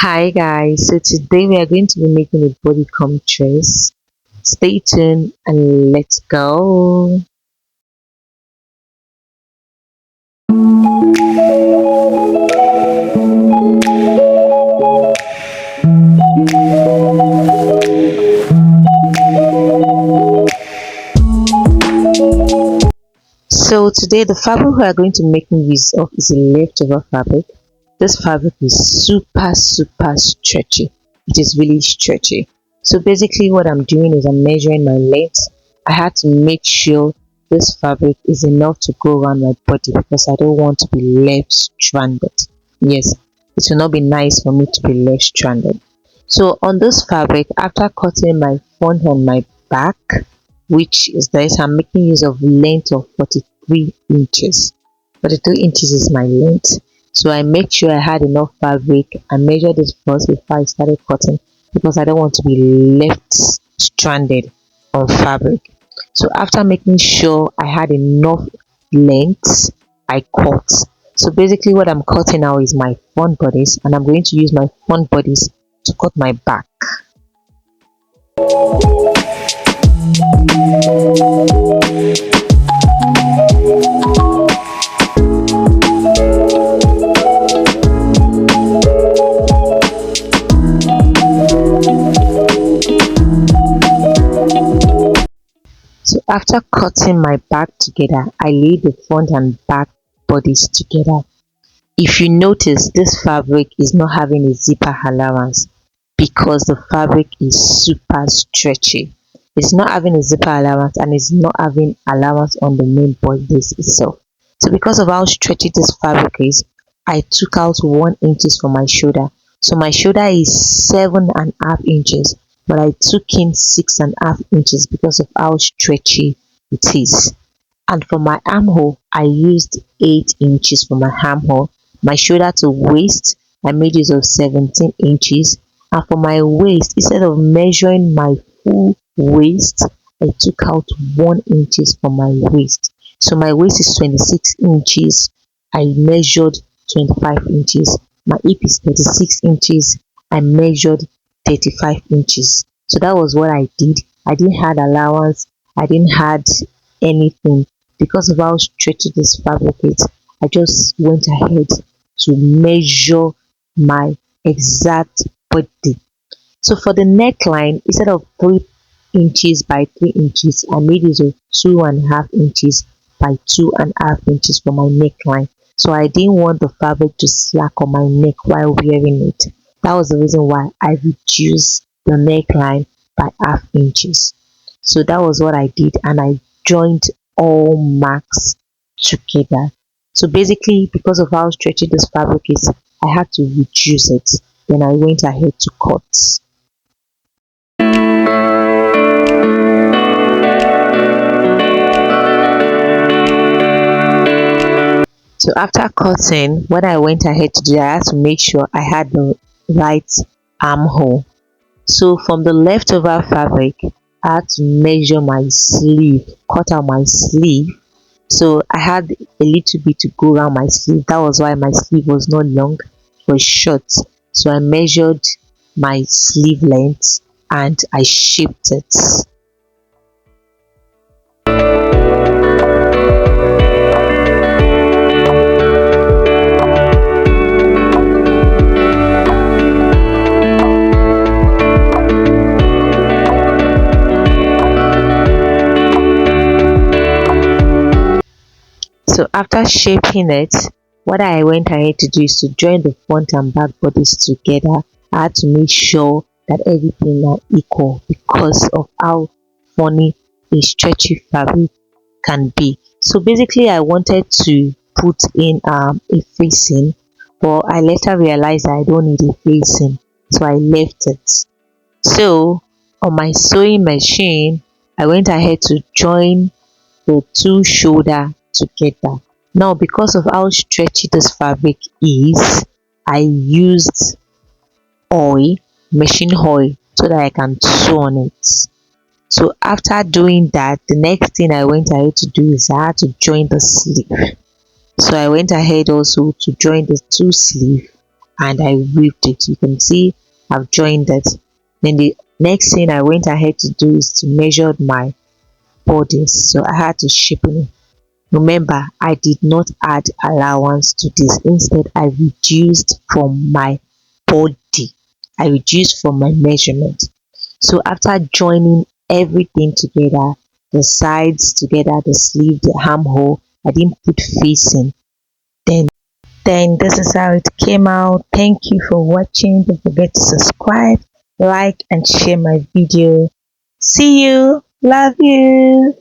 Hi guys, so today we are going to be making a bodycon dress. Stay tuned and let's go. So today the fabric we are going to make use of is a leftover fabric. This fabric is super stretchy. It is really stretchy. So basically what I'm doing is I'm measuring my length. I had to make sure this fabric is enough to go around my body because I don't want to be left stranded. Yes, it will not be nice for me to be left stranded. So on this fabric, after cutting my front and my back, which is this, I'm making use of length of 43 inches. 43 inches is my length. So I make sure I had enough fabric. I measured it first before I started cutting because I don't want to be left stranded on fabric. So after making sure I had enough length, I cut. So basically what I'm cutting now is my front bodies, and I'm going to use my front bodies to cut my back. So after cutting my back together, I laid the front and back bodies together. If you notice, this fabric is not having a zipper allowance because the fabric is super stretchy. It's not having a zipper allowance and it's not having allowance on the main bodice itself. So because of how stretchy this fabric is, I took out 1 inches from my shoulder. So my shoulder is 7.5 inches, but I took in 6.5 inches because of how stretchy it is. And for my armhole, I used 8 inches for my armhole. My shoulder to waist, I made use of 17 inches. And for my waist, instead of measuring my full waist, I took out 1 inches for my waist. So my waist is 26 inches. I measured 25 inches. My hip is 36 inches. I measured 35 inches. So that was what I did. I didn't have allowance. I didn't had anything because of how stretchy this fabric is. I just went ahead to measure my exact body. So for the neckline, instead of 3 inches by 3 inches, I made use of 2.5 inches by 2.5 inches for my neckline. So I didn't want the fabric to slack on my neck while wearing it. That was the reason why I reduced the neckline by half inches. So that was what I did, and I joined all marks together. So basically, because of how stretchy this fabric is, I had to reduce it. Then I went ahead to cut. So after cutting, what I went ahead to do, I had to make sure I had the right armhole. So from the leftover fabric, I had to measure my sleeve, cut out my sleeve. So I had a little bit to go around my sleeve. That was why my sleeve was not long, it was short. So I measured my sleeve length and I shaped it. So after shaping it, what I went ahead to do is to join the front and back bodies together. I had to make sure that everything are equal because of how funny a stretchy fabric can be. So basically I wanted to put in a facing, but I later realized I don't need a facing, so I left it. So on my sewing machine, I went ahead to join the two shoulder together. Now because of how stretchy this fabric is, I used oil, machine oil, so that I can sew on it. So after doing that, the next thing I went ahead to do is I had to join the sleeve. So I went ahead also to join the two sleeve and I weaved it. You can see I've joined it. Then the next thing I went ahead to do is to measure my borders. So I had to shape it. Remember, I did not add allowance to this. Instead, I reduced from my body. I reduced from my measurement. So after joining everything together, the sides together, the sleeve, the armhole, I didn't put facing. Then this is how it came out. Thank you for watching. Don't forget to subscribe, like, and share my video. See you. Love you.